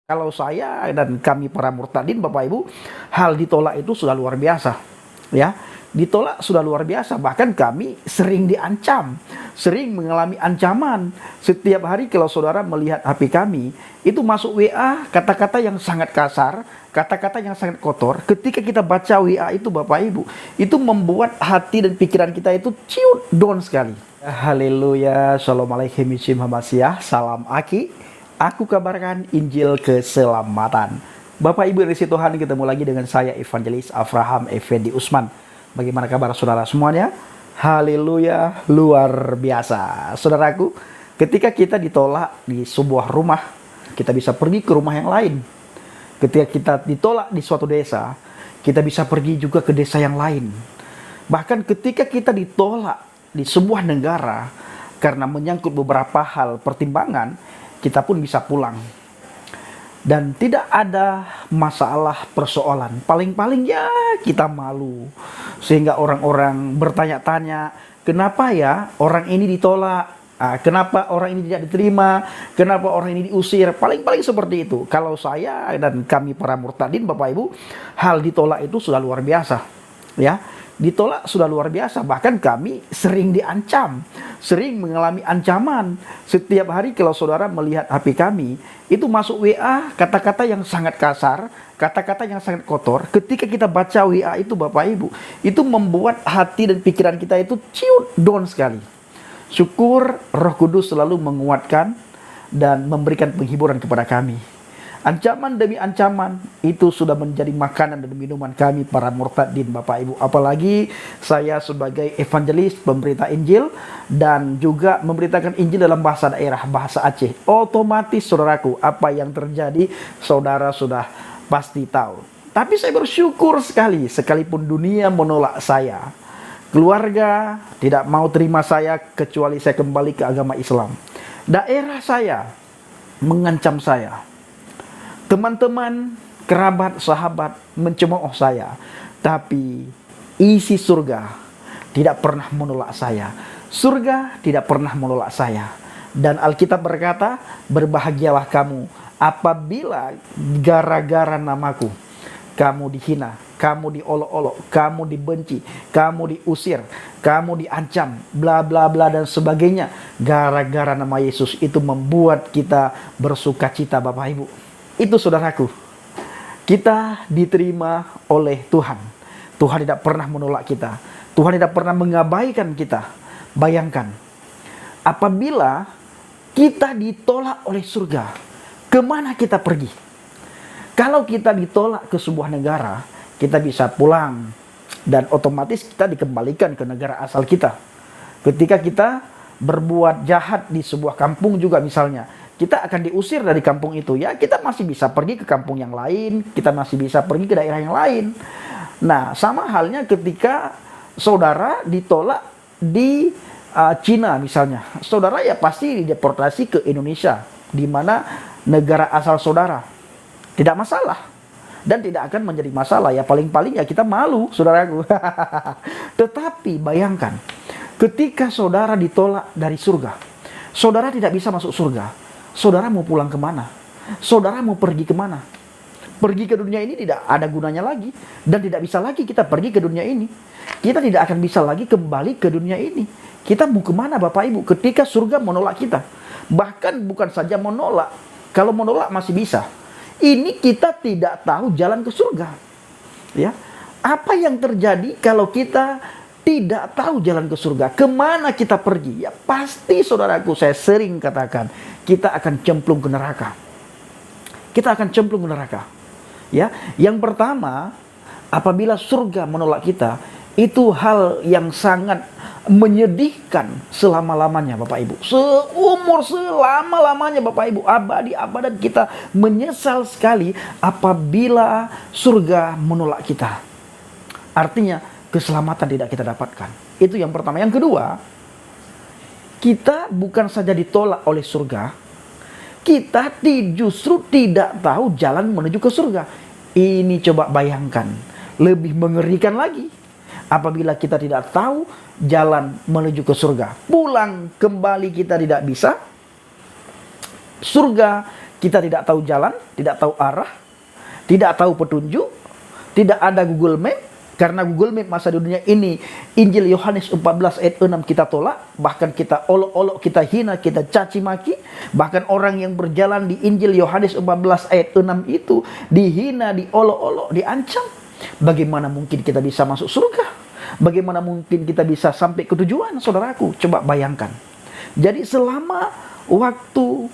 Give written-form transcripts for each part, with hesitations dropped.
Kalau saya dan kami para murtadin, Bapak Ibu, hal ditolak itu sudah luar biasa. Ya, ditolak sudah luar biasa. Bahkan kami sering diancam, sering mengalami ancaman. Setiap hari kalau saudara melihat HP kami, itu masuk WA kata-kata yang sangat kasar, kata-kata yang sangat kotor. Ketika kita baca WA itu, Bapak Ibu, itu membuat hati dan pikiran kita itu ciut down sekali. Haleluya, Shalom Alaikum, salam Aki. Aku kabarkan Injil keselamatan. Bapak Ibu dari Tuhan, ketemu lagi dengan saya Evangelis Avraham Effendi Usman. Bagaimana kabar saudara semuanya? Haleluya, luar biasa. Saudaraku, ketika kita ditolak di sebuah rumah, kita bisa pergi ke rumah yang lain. Ketika kita ditolak di suatu desa, kita bisa pergi juga ke desa yang lain. Bahkan ketika kita ditolak di sebuah negara karena menyangkut beberapa hal pertimbangan, kita pun bisa pulang. Dan tidak ada masalah persoalan. Paling-paling ya kita malu. Sehingga orang-orang bertanya-tanya, kenapa ya orang ini ditolak? Kenapa orang ini tidak diterima? Kenapa orang ini diusir? Paling-paling seperti itu. Kalau saya dan kami para murtadin, Bapak Ibu, hal ditolak itu sudah luar biasa. Ya, ditolak sudah luar biasa. Bahkan kami sering diancam, sering mengalami ancaman. Setiap hari kalau saudara melihat HP kami, itu masuk WA kata-kata yang sangat kasar, kata-kata yang sangat kotor. Ketika kita baca WA itu, Bapak Ibu, itu membuat hati dan pikiran kita itu ciut down sekali. Syukur Roh Kudus selalu menguatkan dan memberikan penghiburan kepada kami. Ancaman demi ancaman itu sudah menjadi makanan dan minuman kami para murtadin, Bapak Ibu. Apalagi saya sebagai evangelis, pemberita Injil, dan juga memberitakan Injil dalam bahasa daerah, bahasa Aceh. Otomatis saudaraku, apa yang terjadi saudara sudah pasti tahu. Tapi saya bersyukur sekali, sekalipun dunia menolak saya, keluarga tidak mau terima saya kecuali saya kembali ke agama Islam. Daerah saya mengancam saya. Teman-teman, kerabat, sahabat mencemooh saya. Tapi isi surga tidak pernah menolak saya. Surga tidak pernah menolak saya. Dan Alkitab berkata, berbahagialah kamu apabila gara-gara namaku kamu dihina, kamu diolok-olok, kamu dibenci, kamu diusir, kamu diancam, bla bla bla dan sebagainya. Gara-gara nama Yesus itu membuat kita bersuka cita, Bapak Ibu. Itu saudaraku, kita diterima oleh Tuhan. Tuhan tidak pernah menolak kita. Tuhan tidak pernah mengabaikan kita. Bayangkan, apabila kita ditolak oleh surga, kemana kita pergi? Kalau kita ditolak ke sebuah negara, kita bisa pulang. Dan otomatis kita dikembalikan ke negara asal kita. Ketika kita berbuat jahat di sebuah kampung juga misalnya, kita akan diusir dari kampung itu. Ya, kita masih bisa pergi ke kampung yang lain, kita masih bisa pergi ke daerah yang lain. Nah, sama halnya ketika saudara ditolak di Cina misalnya. Saudara ya pasti dideportasi ke Indonesia, di mana negara asal saudara. Tidak masalah. Dan tidak akan menjadi masalah. Ya paling-paling ya kita malu, saudaraku. Tetapi bayangkan, ketika saudara ditolak dari surga, saudara tidak bisa masuk surga. Saudara mau pulang kemana? Saudara mau pergi kemana? Pergi ke dunia ini tidak ada gunanya lagi. Dan tidak bisa lagi kita pergi ke dunia ini. Kita tidak akan bisa lagi kembali ke dunia ini. Kita mau kemana, Bapak Ibu? Ketika surga menolak kita. Bahkan bukan saja menolak. Kalau menolak masih bisa. Ini kita tidak tahu jalan ke surga. Ya, apa yang terjadi kalau kita tidak tahu jalan ke surga? Kemana kita pergi? Ya pasti saudaraku, saya sering katakan, kita akan cemplung ke neraka. Kita akan cemplung ke neraka. Ya, yang pertama, apabila surga menolak kita, itu hal yang sangat menyedihkan selama-lamanya, Bapak Ibu. Seumur selama-lamanya, Bapak Ibu, abadi abadan kita menyesal sekali apabila surga menolak kita. Artinya keselamatan tidak kita dapatkan. Itu yang pertama. Yang kedua, kita bukan saja ditolak oleh surga, kita justru tidak tahu jalan menuju ke surga. Ini coba bayangkan, lebih mengerikan lagi. Apabila kita tidak tahu jalan menuju ke surga, pulang kembali kita tidak bisa. Surga Kita tidak tahu jalan, tidak tahu arah, tidak tahu petunjuk, tidak ada Google Map. Karena Google Map masa di dunia ini, Injil Yohanes 14 ayat 6 kita tolak, bahkan kita olok-olok, kita hina, kita caci maki. Bahkan orang yang berjalan di Injil Yohanes 14 ayat 6 itu dihina, diolok-olok, diancam. Bagaimana mungkin kita bisa masuk surga? Bagaimana mungkin kita bisa sampai ke tujuan, saudaraku? Coba bayangkan. Jadi selama waktu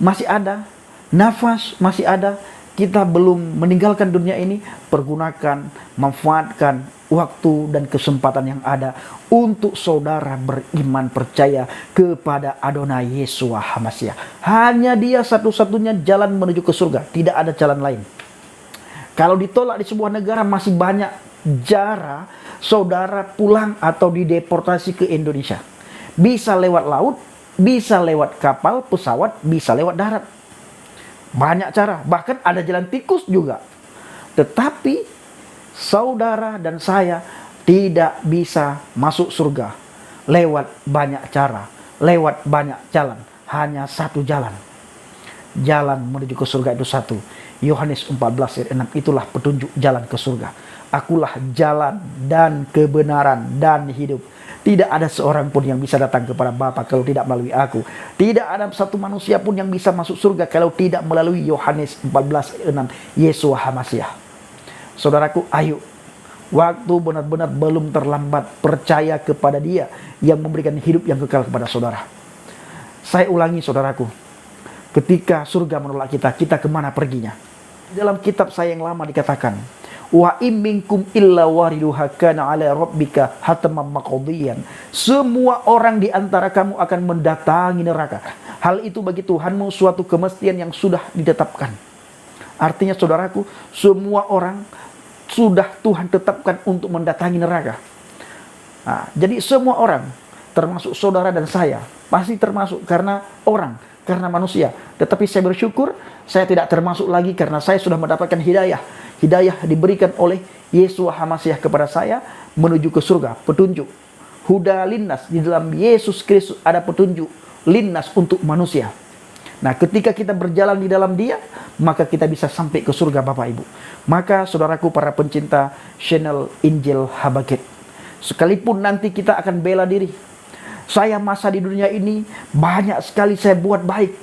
masih ada, nafas masih ada, kita belum meninggalkan dunia ini, pergunakan, manfaatkan waktu dan kesempatan yang ada untuk saudara beriman percaya kepada Adonai Yeshua HaMashiach. Hanya Dia satu-satunya jalan menuju ke surga, tidak ada jalan lain. Kalau ditolak di sebuah negara, masih banyak cara saudara pulang atau dideportasi ke Indonesia. Bisa lewat laut, bisa lewat kapal, pesawat, bisa lewat darat. Banyak cara, bahkan ada jalan tikus juga. Tetapi saudara dan saya tidak bisa masuk surga lewat banyak cara, lewat banyak jalan. Hanya satu jalan. Jalan menuju ke surga itu satu. Yohanes 14 ayat 6, itulah petunjuk jalan ke surga. Akulah jalan dan kebenaran dan hidup. Tidak ada seorang pun yang bisa datang kepada Bapa kalau tidak melalui aku. Tidak ada satu manusia pun yang bisa masuk surga kalau tidak melalui Yohanes 14 ayat 6, Yeshua HaMashiach. Saudaraku, ayo. Waktu benar-benar belum terlambat. Percaya kepada Dia yang memberikan hidup yang kekal kepada saudara. Saya ulangi, saudaraku. Ketika surga menolak kita, kita kemana perginya? Dalam kitab saya yang lama dikatakan, wa im minkum illa wariduha kana ala rabbika hatman maqdiyan. Semua orang di antara kamu akan mendatangi neraka. Hal itu bagi Tuhanmu suatu kemestian yang sudah ditetapkan. Artinya, saudaraku, semua orang sudah Tuhan tetapkan untuk mendatangi neraka. Nah, jadi semua orang, termasuk saudara dan saya, pasti termasuk karena orang, karena manusia. Tetapi saya bersyukur saya tidak termasuk lagi karena saya sudah mendapatkan hidayah. Hidayah diberikan oleh Yeshua HaMashiach kepada saya menuju ke surga, petunjuk. Huda linnas, di dalam Yesus Kristus ada petunjuk linnas untuk manusia. Nah, ketika kita berjalan di dalam Dia, maka kita bisa sampai ke surga, Bapak Ibu. Maka saudaraku para pencinta channel Injil Habakkuk, sekalipun nanti kita akan bela diri, saya masa di dunia ini banyak sekali saya buat baik,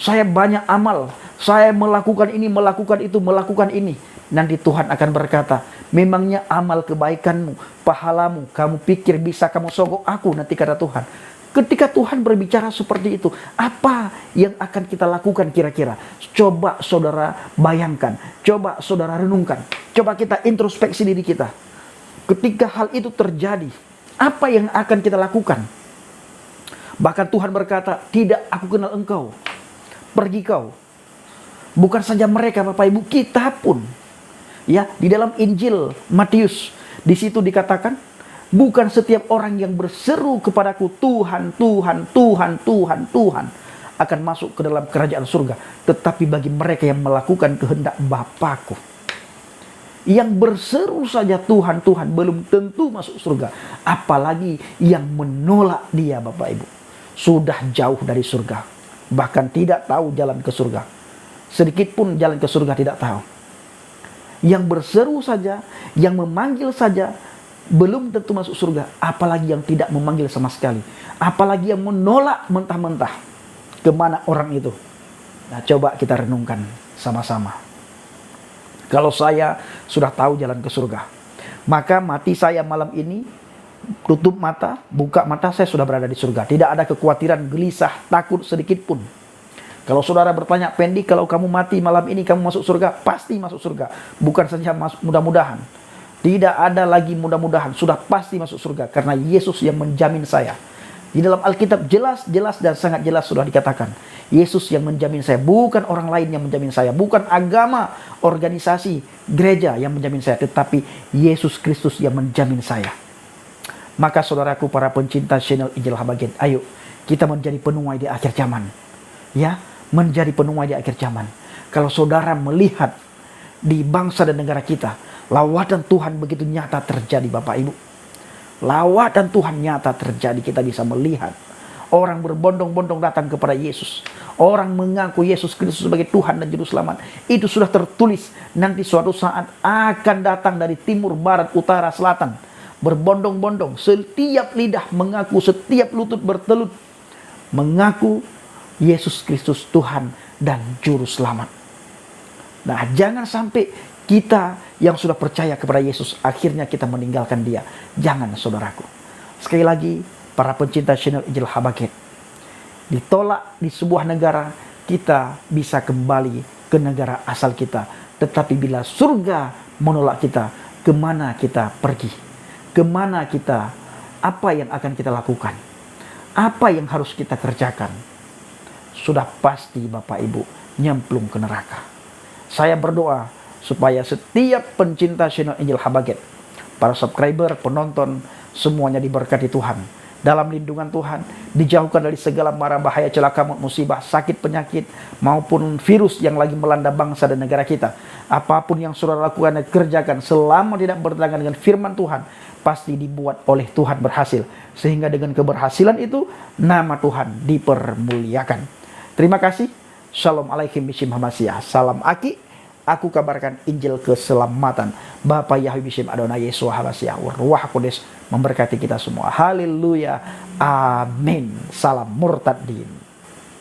saya banyak amal, saya melakukan ini, melakukan itu, melakukan ini. Nanti Tuhan akan berkata, memangnya amal kebaikanmu, pahalamu, kamu pikir bisa kamu sogok aku? Nanti kata Tuhan. Ketika Tuhan berbicara seperti itu, apa yang akan kita lakukan kira-kira? Coba saudara bayangkan, coba saudara renungkan, coba kita introspeksi diri kita. Ketika hal itu terjadi, apa yang akan kita lakukan? Bahkan Tuhan berkata, tidak, aku kenal engkau, pergi kau. Bukan saja mereka, Bapak Ibu, kita pun. Ya, di dalam Injil Matius, di situ dikatakan, bukan setiap orang yang berseru kepadaku, Tuhan, Tuhan, Tuhan, Tuhan, Tuhan, akan masuk ke dalam kerajaan surga. Tetapi bagi mereka yang melakukan kehendak Bapakku. Yang berseru saja Tuhan, Tuhan, belum tentu masuk surga. Apalagi yang menolak Dia, Bapak Ibu. Sudah jauh dari surga. Bahkan tidak tahu jalan ke surga. Sedikit pun jalan ke surga tidak tahu. Yang berseru saja, yang memanggil saja, belum tentu masuk surga. Apalagi yang tidak memanggil sama sekali. Apalagi yang menolak mentah-mentah. Kemana orang itu? Nah, coba kita renungkan sama-sama. Kalau saya sudah tahu jalan ke surga, maka mati saya malam ini, tutup mata, buka mata, saya sudah berada di surga. Tidak ada kekhawatiran, gelisah, takut sedikit pun. Kalau saudara bertanya, Pendi, kalau kamu mati malam ini, kamu masuk surga? Pasti masuk surga. Bukan saja masuk mudah-mudahan. Tidak ada lagi mudah-mudahan. Sudah pasti masuk surga. Karena Yesus yang menjamin saya. Di dalam Alkitab jelas dan sangat jelas sudah dikatakan. Yesus yang menjamin saya. Bukan orang lain yang menjamin saya. Bukan agama, organisasi, gereja yang menjamin saya. Tetapi Yesus Kristus yang menjamin saya. Maka saudaraku para pencinta channel Injil Habakkuk, ayo kita menjadi penuai di akhir zaman. Ya, menjadi penuai di akhir zaman. Kalau saudara melihat di bangsa dan negara kita, lawatan Tuhan begitu nyata terjadi, Bapak Ibu. Lawatan Tuhan nyata terjadi, kita bisa melihat Orang berbondong-bondong datang kepada Yesus. Orang mengaku Yesus Kristus sebagai Tuhan dan Juru Selamat. Itu sudah tertulis. Nanti suatu saat akan datang dari timur, barat, utara, selatan. Berbondong-bondong. Setiap lidah mengaku, setiap lutut bertelut mengaku Yesus Kristus Tuhan dan Juru Selamat. Nah, jangan sampai kita yang sudah percaya kepada Yesus akhirnya kita meninggalkan Dia. Jangan, saudaraku. Sekali lagi, para pencinta channel Injil Habaget, ditolak di sebuah negara, kita bisa kembali ke negara asal kita. Tetapi bila surga menolak kita, kemana kita pergi? Kemana kita? Apa yang akan kita lakukan? Apa yang harus kita kerjakan? Sudah pasti Bapak Ibu nyemplung ke neraka. Saya berdoa supaya setiap pencinta channel Injil Habaget, para subscriber, penonton, semuanya diberkati Tuhan. Dalam lindungan Tuhan, dijauhkan dari segala mara bahaya, celaka, musibah, sakit, penyakit, maupun virus yang lagi melanda bangsa dan negara kita. Apapun yang saudara lakukan dan kerjakan selama tidak bertentangan dengan firman Tuhan, pasti dibuat oleh Tuhan berhasil. Sehingga dengan keberhasilan itu, nama Tuhan dipermuliakan. Terima kasih. Shalom alaikum bishim hamasiah. Salam aki. Aku kabarkan Injil keselamatan. Bapa Yahweh bishim Adonai Yesua hamasiah. Ruach Kudus memberkati kita semua. Haleluya. Amin. Salam murtadin.